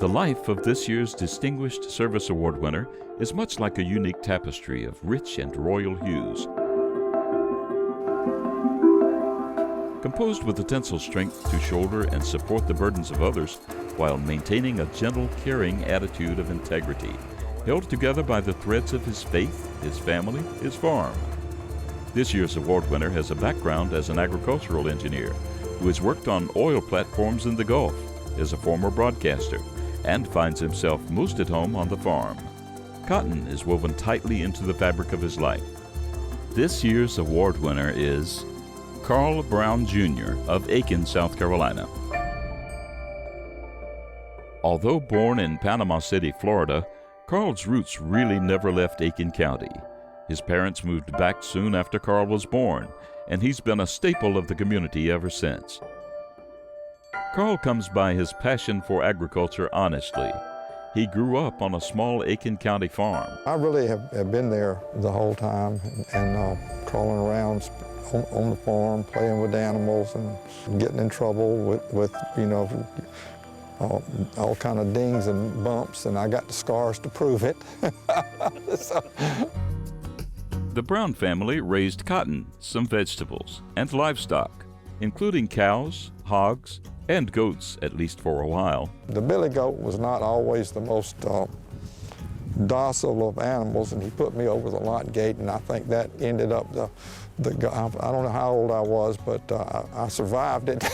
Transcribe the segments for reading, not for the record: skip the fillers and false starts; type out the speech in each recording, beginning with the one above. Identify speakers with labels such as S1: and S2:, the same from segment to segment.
S1: The life of this year's Distinguished Service Award winner is much like a unique tapestry of rich and royal hues. Composed with the tensile strength to shoulder and support the burdens of others while maintaining a gentle, caring attitude of integrity, held together by the threads of his faith, his family, his farm. This year's award winner has a background as an agricultural engineer who has worked on oil platforms in the Gulf, is a former broadcaster, and finds himself most at home on the farm. Cotton is woven tightly into the fabric of his life. This year's award winner is Carl Brown Jr. of Aiken, South Carolina. Although born in Panama City, Florida, Carl's roots really never left Aiken County. His parents moved back soon after Carl was born, and he's been a staple of the community ever since. Carl comes by his passion for agriculture honestly. He grew up on a small Aiken County farm.
S2: I really have been there the whole time and crawling around on the farm, playing with animals and getting in trouble with you know, all kind of dings and bumps, and I got the scars to prove it. So.
S1: The Brown family raised cotton, some vegetables, and livestock, including cows, hogs, and goats, at least for a while.
S2: The billy goat was not always the most docile of animals, and he put me over the lot gate, and I think that ended up I don't know how old I was, but I survived it.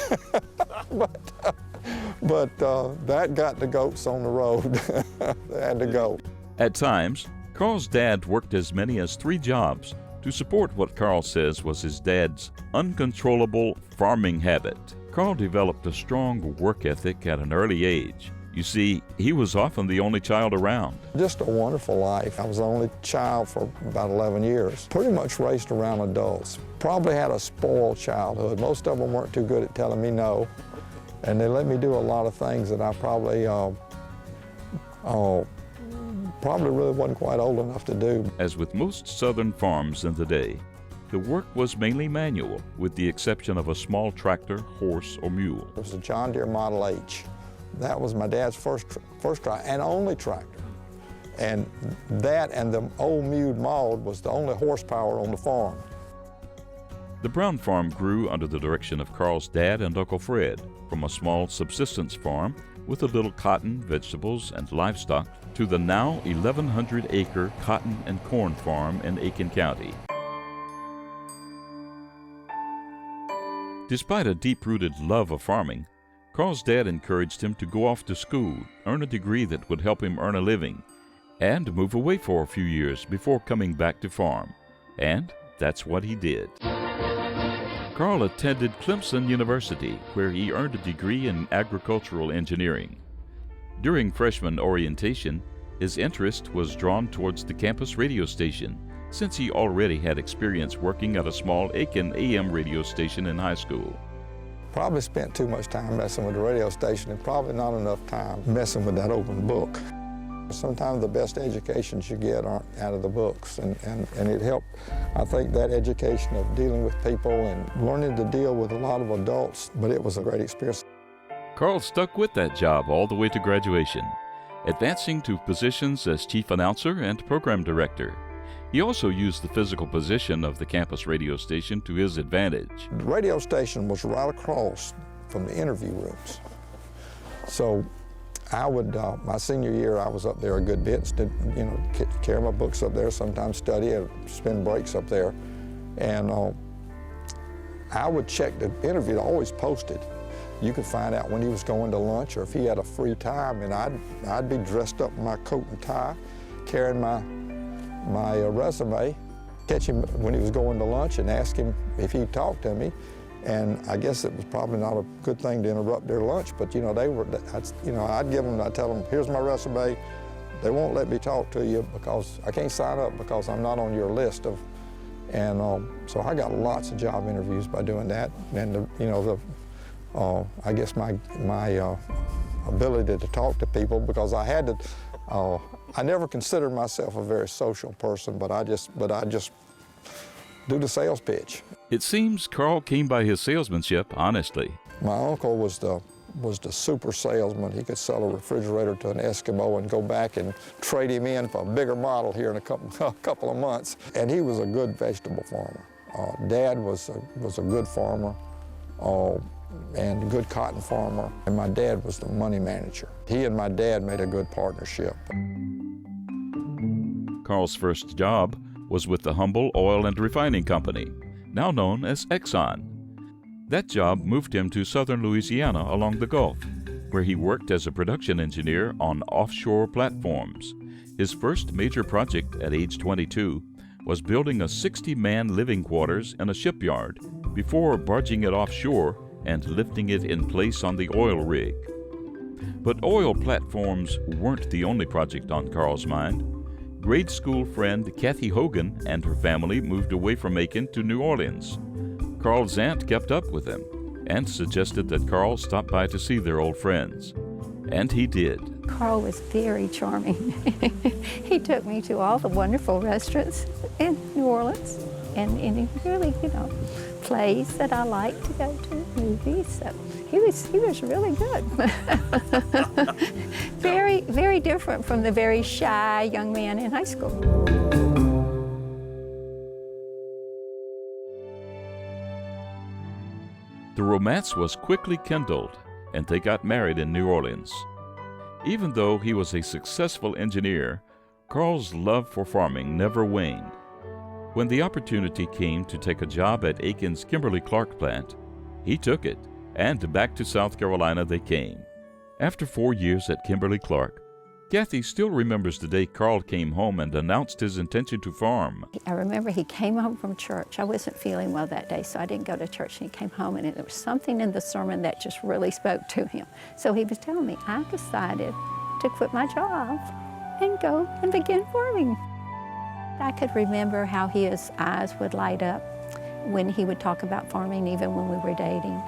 S2: but that got the goats on the road. They had to go.
S1: At times, Carl's dad worked as many as 3 jobs to support what Carl says was his dad's uncontrollable farming habit. Carl developed a strong work ethic at an early age. You see, he was often the only child around.
S2: Just a wonderful life. I was the only child for about 11 years. Pretty much raised around adults. Probably had a spoiled childhood. Most of them weren't too good at telling me no, and they let me do a lot of things that I probably really wasn't quite old enough to do.
S1: As with most southern farms in the day, the work was mainly manual, with the exception of a small tractor, horse, or mule.
S2: It was a John Deere Model H. That was my dad's first tractor and only tractor. And that and the old mewed maud was the only horsepower on the farm.
S1: The Brown farm grew under the direction of Carl's dad and Uncle Fred, from a small subsistence farm with a little cotton, vegetables, and livestock to the now 1,100-acre cotton and corn farm in Aiken County. Despite a deep-rooted love of farming, Carl's dad encouraged him to go off to school, earn a degree that would help him earn a living, and move away for a few years before coming back to farm. And that's what he did. Carl attended Clemson University, where he earned a degree in agricultural engineering. During freshman orientation, his interest was drawn towards the campus radio station, since he already had experience working at a small Aiken AM radio station in high school.
S2: Probably spent too much time messing with the radio station and probably not enough time messing with that open book. Sometimes the best educations you get aren't out of the books, and it helped, I think, that education of dealing with people and learning to deal with a lot of adults, but it was a great experience.
S1: Carl stuck with that job all the way to graduation, advancing to positions as chief announcer and program director. He also used the physical position of the campus radio station to his advantage.
S2: The radio station was right across from the interview rooms. So I would, my senior year, I was up there a good bit, carry my books up there, sometimes study, and spend breaks up there. And I would check the interview, always posted. You could find out when he was going to lunch or if he had a free time, and I'd be dressed up in my coat and tie, carrying my resume, catch him when he was going to lunch and ask him if he'd talk to me. And I guess it was probably not a good thing to interrupt their lunch, but I'd give them, I'd tell them, here's my resume. They won't let me talk to you because I can't sign up because I'm not on your list of, and so I got lots of job interviews by doing that. And I guess my ability to talk to people, because I had to, I never considered myself a very social person, but I just do the sales pitch.
S1: It seems Carl came by his salesmanship honestly.
S2: My uncle was the was the super salesman. He could sell a refrigerator to an Eskimo and go back and trade him in for a bigger model here in a couple of months. And he was a good vegetable farmer. Dad was a good farmer and a good cotton farmer, and my dad was the money manager. He and my dad made a good partnership.
S1: Carl's first job was with the Humble Oil and Refining Company, now known as Exxon. That job moved him to southern Louisiana along the Gulf, where he worked as a production engineer on offshore platforms. His first major project at age 22 was building a 60-man living quarters in a shipyard before barging it offshore and lifting it in place on the oil rig. But oil platforms weren't the only project on Carl's mind. Grade school friend Kathy Hogan and her family moved away from Macon to New Orleans. Carl's aunt kept up with them and suggested that Carl stop by to see their old friends. And he did.
S3: Carl was very charming. He took me to all the wonderful restaurants in New Orleans and he really, plays that I like to go to, movies. So he was really good. Very, very different from the very shy young man in high school.
S1: The romance was quickly kindled, and they got married in New Orleans. Even though he was a successful engineer, Carl's love for farming never waned. When the opportunity came to take a job at Aiken's Kimberly-Clark plant, he took it, and back to South Carolina they came. After 4 years at Kimberly-Clark, Kathy still remembers the day Carl came home and announced his intention to farm.
S3: I remember he came home from church. I wasn't feeling well that day, so I didn't go to church. And he came home, and there was something in the sermon that just really spoke to him. So he was telling me, I decided to quit my job and go and begin farming. I could remember how his eyes would light up when he would talk about farming, even when we were dating,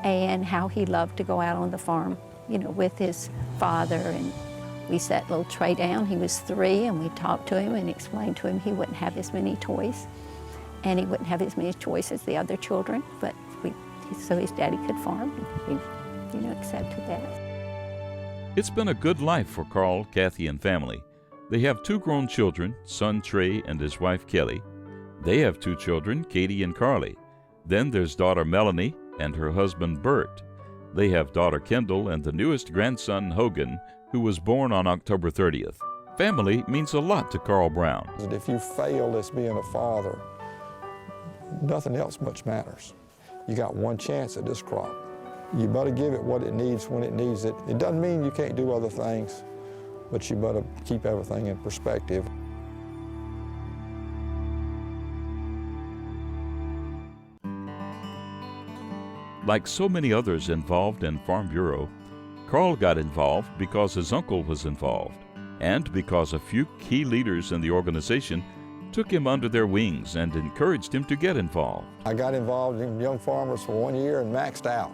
S3: and how he loved to go out on the farm, with his father. And we sat a little tray down. He was 3, and we talked to him and explained to him he wouldn't have as many toys, and he wouldn't have as many toys as the other children, but so his daddy could farm, and he, accepted that.
S1: It's been a good life for Carl, Kathy, and family. They have 2 grown children, son Trey and his wife Kelly. They have 2 children, Katie and Carly. Then there's daughter Melanie and her husband Bert. They have daughter Kendall and the newest grandson Hogan, who was born on October 30th. Family means a lot to Carl Brown.
S2: If you fail as being a father, nothing else much matters. You got one chance at this crop. You better give it what it needs when it needs it. It doesn't mean you can't do other things, but you better keep everything in perspective.
S1: Like so many others involved in Farm Bureau, Carl got involved because his uncle was involved, and because a few key leaders in the organization took him under their wings and encouraged him to get involved.
S2: I got involved in Young Farmers for 1 year and maxed out.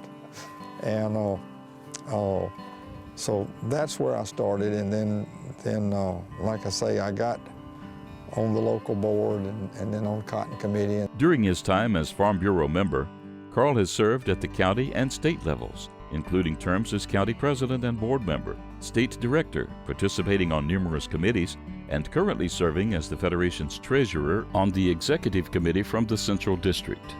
S2: And so that's where I started, and then like I say, I got on the local board and then on Cotton Committee.
S1: During his time as Farm Bureau member, Carl has served at the county and state levels, including terms as county president and board member, state director, participating on numerous committees, and currently serving as the Federation's treasurer on the executive committee from the Central District.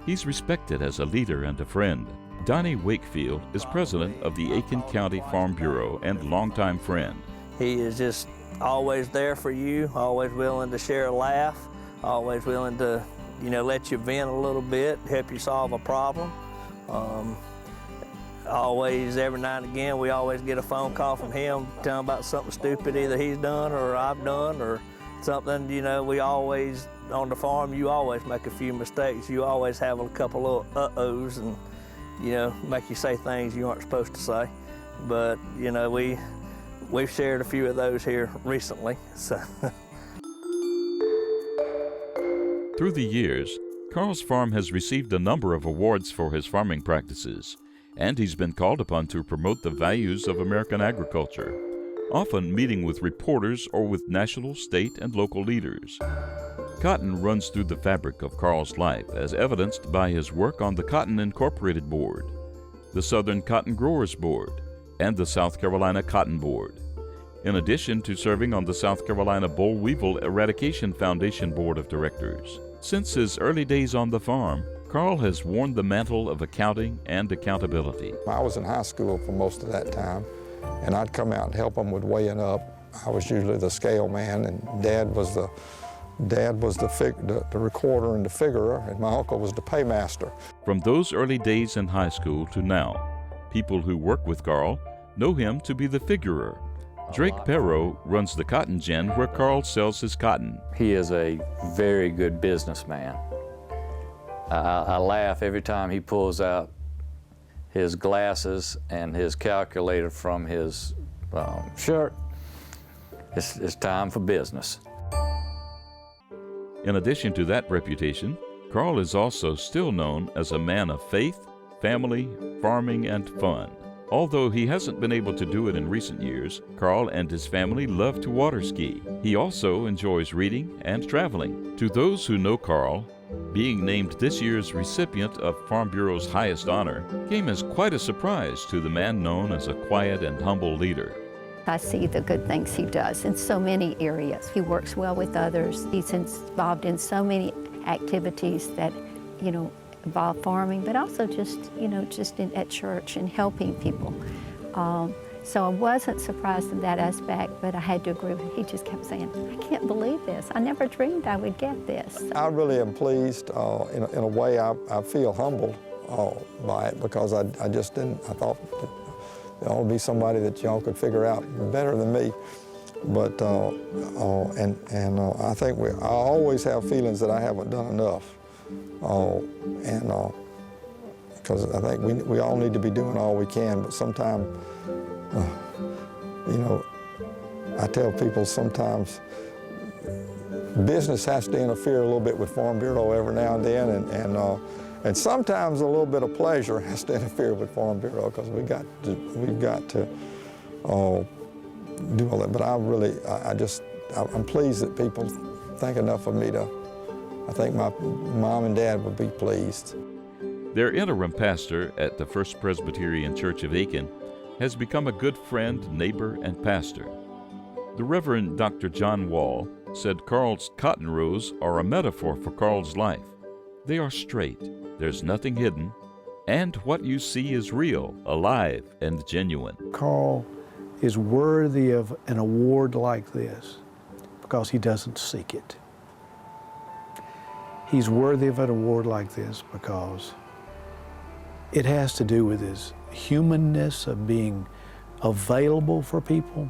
S1: He's respected as a leader and a friend. Donnie Wakefield is president of the Aiken County Farm Bureau and longtime friend.
S4: He is just always there for you, always willing to share a laugh, always willing to, let you vent a little bit, help you solve a problem. Always, every now and again, we always get a phone call from him telling about something stupid either he's done or I've done or something. We always, on the farm, you always make a few mistakes. You always have a couple of uh-ohs and, make you say things you aren't supposed to say. But, we've shared a few of those here recently. So.
S1: Through the years, Carl's farm has received a number of awards for his farming practices, and he's been called upon to promote the values of American agriculture, often meeting with reporters or with national, state, and local leaders. Cotton runs through the fabric of Carl's life, as evidenced by his work on the Cotton Incorporated Board. the Southern Cotton Growers Board, and the South Carolina Cotton Board, in addition to serving on the South Carolina Boll Weevil Eradication Foundation Board of Directors. Since his early days on the farm, Carl has worn the mantle of accounting and accountability.
S2: I was in high school for most of that time, and I'd come out and help them with weighing up. I was usually the scale man, and Dad was the recorder and the figurer, and my uncle was the paymaster.
S1: From those early days in high school to now, people who work with Carl know him to be the figurer. Drake Perrow runs the cotton gin where Carl sells his cotton.
S5: He is a very good businessman. I laugh every time he pulls out his glasses and his calculator from his shirt. It's time for business.
S1: In addition to that reputation, Carl is also still known as a man of faith, family, farming, and fun. Although he hasn't been able to do it in recent years, Carl and his family love to water ski. He also enjoys reading and traveling. To those who know Carl, being named this year's recipient of Farm Bureau's highest honor came as quite a surprise to the man known as a quiet and humble leader.
S3: I see the good things he does in so many areas. He works well with others. He's involved in so many activities that, involve farming, but also just at church and helping people. So I wasn't surprised in that aspect, but I had to agree with him. He just kept saying, I can't believe this. I never dreamed I would get this.
S2: I really am pleased. In a way, I feel humbled by it, because I just didn't, I thought that there ought to be somebody that y'all could figure out better than me. But, I think I always have feelings that I haven't done enough. Because I think we all need to be doing all we can, but sometimes, I tell people sometimes business has to interfere a little bit with Farm Bureau every now and then, and sometimes a little bit of pleasure has to interfere with Farm Bureau, because we've got to do all that. But I'm pleased that people think enough of me I think my mom and dad would be pleased.
S1: Their interim pastor at the First Presbyterian Church of Aiken has become a good friend, neighbor, and pastor. The Reverend Dr. John Wall said Carl's cotton rows are a metaphor for Carl's life. They are straight, there's nothing hidden, and what you see is real, alive, and genuine.
S6: Carl is worthy of an award like this because he doesn't seek it. He's worthy of an award like this because it has to do with his humanness of being available for people,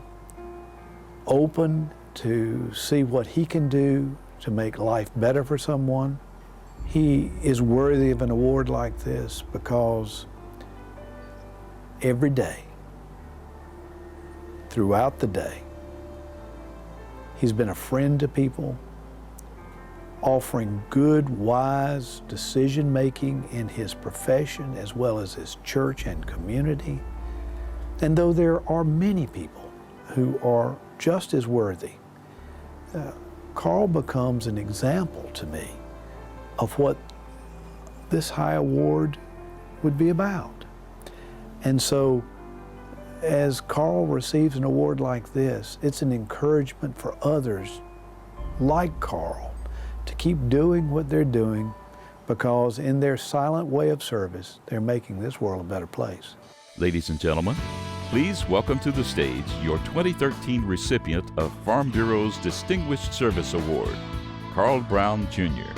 S6: open to see what he can do to make life better for someone. He is worthy of an award like this because every day, throughout the day, he's been a friend to people, offering good, wise decision-making in his profession as well as his church and community. And though there are many people who are just as worthy, Carl becomes an example to me of what this high award would be about. And so, as Carl receives an award like this, it's an encouragement for others like Carl to keep doing what they're doing, because in their silent way of service, they're making this world a better place.
S1: Ladies and gentlemen, please welcome to the stage your 2013 recipient of Farm Bureau's Distinguished Service Award, Carl Brown, Jr.